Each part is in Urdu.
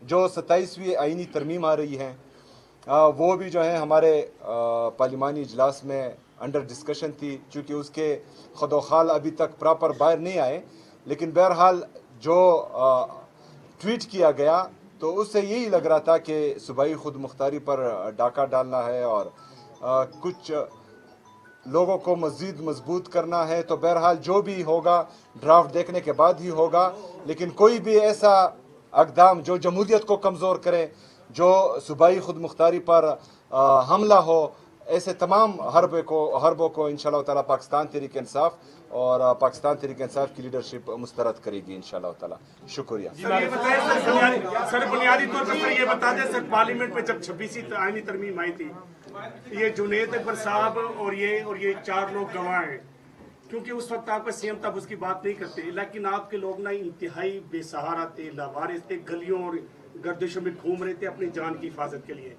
جو 27ویں آئینی ترمیم آ رہی ہیں وہ بھی جو ہے ہمارے پارلیمانی اجلاس میں انڈر ڈسکشن تھی، چونکہ اس کے خد و خال ابھی تک پراپر باہر نہیں آئے، لیکن بہرحال جو ٹویٹ کیا گیا تو اس سے یہی لگ رہا تھا کہ صوبائی خود مختاری پر ڈاکہ ڈالنا ہے اور کچھ لوگوں کو مزید مضبوط کرنا ہے. تو بہرحال جو بھی ہوگا ڈرافٹ دیکھنے کے بعد ہی ہوگا، لیکن کوئی بھی ایسا اقدام جو جمہوریت کو کمزور کرے، جو صوبائی خود مختاری پر حملہ ہو، ایسے تمام حربوں کو انشاءاللہ تعالیٰ پاکستان تحریک انصاف اور پاکستان تحریک انصاف کی لیڈرشپ مسترد کرے گی انشاءاللہ تعالیٰ. شکریہ. سر بنیادی طور پر یہ بتا دیں سر، پارلیمنٹ میں جب 26ویں آئینی ترمیم آئی تھی، یہ جنید اکبر صاحب اور یہ 4 لوگ گواہ ہیں، کیونکہ اس وقت آپ کا سی ایم تب اس کی بات نہیں کرتے، لیکن آپ کے لوگ نا انتہائی بے سہارا تھے، لاوارث تھے، گلیوں اور گردشوں میں گھوم رہے تھے اپنی جان کی حفاظت کے لیے،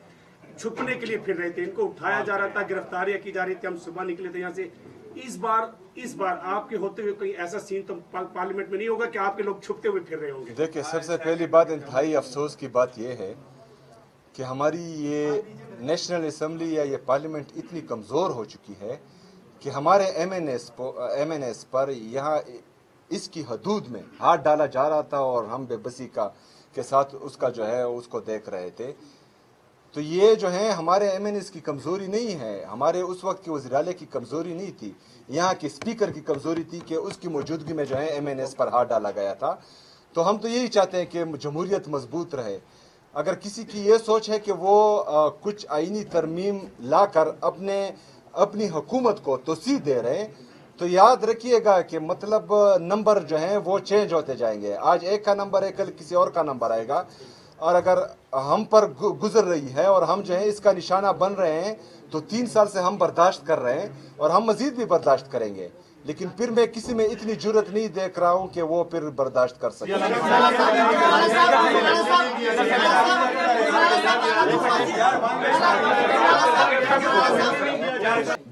چھپنے کے لیے پھر رہے تھے، ان کو اٹھایا جا رہا تھا، گرفتاریاں کی جا رہی تھی، ہم صبح نکلے تھے یہاں سے. اس بار آپ کے ہوتے ہوئے کوئی ایسا سین تو پارلیمنٹ میں نہیں ہوگا کہ آپ کے لوگ چھپتے ہوئے پھر رہے ہوں گے؟ دیکھیں، سب سے پہلی بات انتہائی افسوس کی بات یہ ہے کہ ہماری یہ نیشنل اسمبلی یا یہ پارلیمنٹ اتنی کمزور ہو چکی ہے کہ ہمارے ایم این ایس پر یہاں اس کی حدود میں ہاتھ ڈالا جا رہا تھا اور ہم بے بسی کے ساتھ اس کا جو ہے اس کو دیکھ رہے تھے. تو یہ جو ہے ہمارے ایم این ایس کی کمزوری نہیں ہے، ہمارے اس وقت کے وزیر اعلیٰ کی کمزوری نہیں تھی، یہاں کے اسپیکر کی کمزوری تھی کہ اس کی موجودگی میں جو ہے ایم این ایس پر ہاتھ ڈالا گیا تھا. تو ہم تو یہی چاہتے ہیں کہ جمہوریت مضبوط رہے. اگر کسی کی یہ سوچ ہے کہ وہ کچھ آئینی ترمیم لا کر اپنی حکومت کو توسیع دے رہے ہیں، تو یاد رکھیے گا کہ مطلب نمبر جو ہیں وہ چینج ہوتے جائیں گے. آج ایک کا نمبر ہے، کل کسی اور کا نمبر آئے گا، اور اگر ہم پر گزر رہی ہے اور ہم جو ہے اس کا نشانہ بن رہے ہیں تو 3 سال سے ہم برداشت کر رہے ہیں اور ہم مزید بھی برداشت کریں گے. لیکن پھر میں کسی میں اتنی جرت نہیں دیکھ رہا ہوں کہ وہ پھر برداشت کر سکے.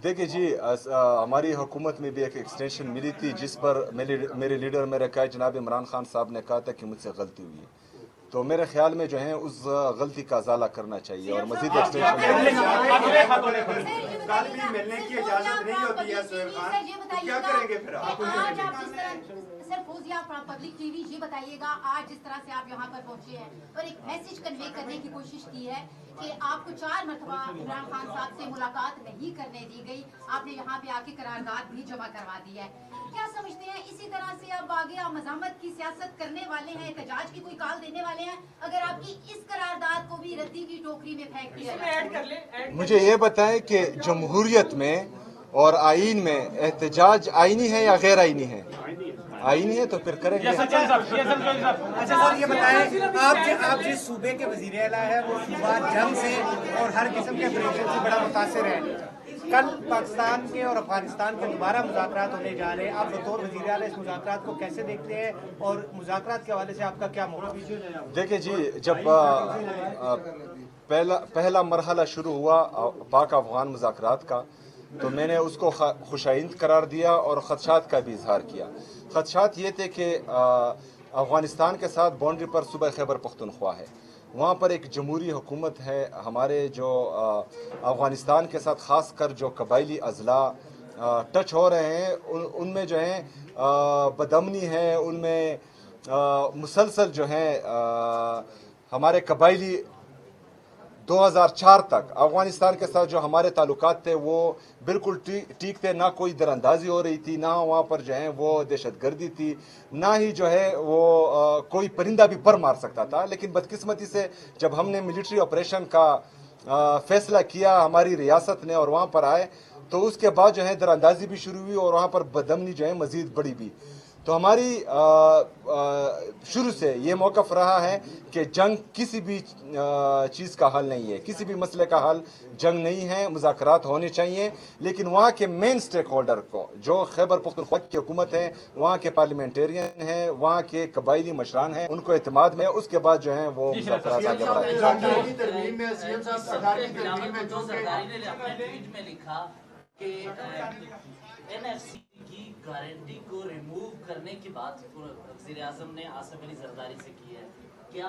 دیکھیں جی، ہماری حکومت میں بھی ایک ایکسٹینشن ملی تھی جس پر میرے لیڈر میرے قائد جناب عمران خان صاحب نے کہا تھا کہ مجھ سے غلطی ہوئی ہے. تو میرے خیال میں جو ہے اس غلطی کا ازالہ کرنا چاہیے اور مزید ایکسٹینشن ملنے کی اجازت نہیں ہوتی ہے. سہیل خان کیا کریں گے پھر آپ؟ سر فوزیہ پبلک ٹی وی، یہ بتائیے گا آج جس طرح سے آپ یہاں پر پہنچے ہیں اور ایک میسج کنوے کرنے کی کوشش کی ہے کہ آپ کو 4 مرتبہ عمران خان صاحب سے ملاقات نہیں کرنے دی گئی، آپ نے یہاں پہ آ کے قرارداد بھی جمع کروا دی ہے، کیا سمجھتے ہیں اسی طرح سے آپ آگے مزاحمت کی سیاست کرنے والے ہیں، احتجاج کی کوئی کال دینے والے ہیں اگر آپ کی اس قرارداد کو بھی ردی کی ٹوکری میں پھینک دیا جائے؟ مجھے یہ بتائیں کہ جمہوریت میں اور آئین میں احتجاج آئینی ہے یا غیر آئینی ہے؟ آئینی ہے تو پھر کریں گے. اچھا سر یہ بتائیں، آپ جس صوبے کے وزیر اعلیٰ ہیں وہ صوبہ جنگ سے اور ہر قسم کے پریشر سے بڑا متاثر ہے. کل پاکستان کے اور افغانستان کے دوبارہ مذاکرات ہونے جا رہے ہیں، آپ بطور وزیر اعلیٰ اس مذاکرات کو کیسے دیکھتے ہیں اور مذاکرات کے حوالے سے آپ کا کیا موقف ہے؟ دیکھیں جی، جب پہلا مرحلہ شروع ہوا پاک افغان مذاکرات کا تو میں نے اس کو خوش آئند قرار دیا اور خدشات کا بھی اظہار کیا. خدشات یہ تھے کہ افغانستان کے ساتھ باؤنڈری پر صوبہ خیبر پختونخوا ہے، وہاں پر ایک جمہوری حکومت ہے. ہمارے جو افغانستان کے ساتھ خاص کر جو قبائلی اضلاع ٹچ ہو رہے ہیں ان میں جو ہیں بدامنی ہے، ان میں مسلسل جو ہیں ہمارے قبائلی 2004 تک افغانستان کے ساتھ جو ہمارے تعلقات تھے وہ بالکل ٹھیک تھے، نہ کوئی در اندازی ہو رہی تھی، نہ وہاں پر جو ہے وہ دہشت گردی تھی، نہ ہی جو ہے وہ کوئی پرندہ بھی پر مار سکتا تھا. لیکن بدقسمتی سے جب ہم نے ملٹری آپریشن کا فیصلہ کیا ہماری ریاست نے اور وہاں پر آئے تو اس کے بعد جو ہے در اندازی بھی شروع ہوئی اور وہاں پر بدامنی جو ہے مزید بڑی بھی. تو ہماری شروع سے یہ موقف رہا ہے کہ جنگ کسی بھی چیز کا حل نہیں ہے، کسی بھی مسئلے کا حل جنگ نہیں ہے، مذاکرات ہونے چاہیے. لیکن وہاں کے مین سٹیک ہولڈر کو جو خیبر پختونخوا کی حکومت ہے، وہاں کے پارلیمنٹرین ہیں، وہاں کے قبائلی مشران ہیں، ان کو اعتماد میں اس کے بعد جو ہیں وہ مذاکرات آگے بڑھائیں. کی گارنٹی کو ریموو کرنے کی بات وزیر اعظم نے آصف علی زرداری سے کی ہے، کیا